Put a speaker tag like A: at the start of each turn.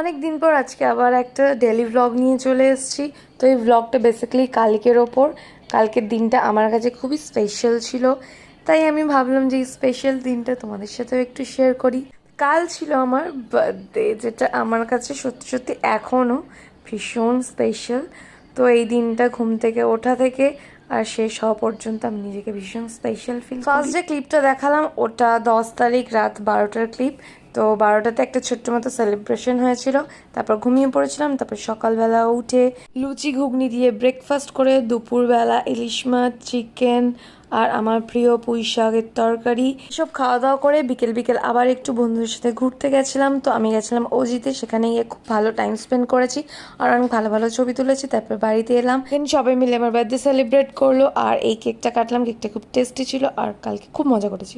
A: অনেক দিন পর আজকে আবার একটা ডেলি ভ্লগ নিয়ে চলে এসেছি। তো এই ভ্লগটা বেসিক্যালি কালকের ওপর। কালকের দিনটা আমার কাছে খুবই স্পেশাল ছিল, তাই আমি ভাবলাম যে এই স্পেশাল দিনটা তোমাদের সাথেও একটু শেয়ার করি। কাল ছিল আমার বার্থডে, যেটা আমার কাছে সত্যি সত্যি এখনও ভীষণ স্পেশাল। তো এই দিনটা ঘুম থেকে ওঠা থেকে আর শেষ হওয়া পর্যন্ত আমি নিজেকে ভীষণ স্পেশাল ফিল। ফার্স্ট যে ক্লিপটা দেখালাম ওটা 10 তারিখ রাত 12টার ক্লিপ। তো 12টাতে একটা ছোট্ট মতো সেলিব্রেশন হয়েছিল, তারপর ঘুমিয়ে পড়েছিলাম। তারপর সকালবেলা উঠে লুচি ঘুগনি দিয়ে ব্রেকফাস্ট করে দুপুরবেলা ইলিশ মাছ, চিকেন আর আমার প্রিয় পুঁই শাকের তরকারি সব খাওয়া দাওয়া করে বিকেল বিকেল আবার একটু বন্ধুদের সাথে ঘুরতে গেছিলাম। তো আমি গেছিলাম অজিতে, সেখানে গিয়ে খুব ভালো টাইম স্পেন্ড করেছি আর অনেক ভালো ভালো ছবি তুলেছি। তারপর বাড়িতে এলাম, সবাই মিলে আমার বার্থডে সেলিব্রেট করলো আর এই কেকটা কাটলাম। কেকটা খুব টেস্টি ছিল আর কালকে খুব মজা করেছি।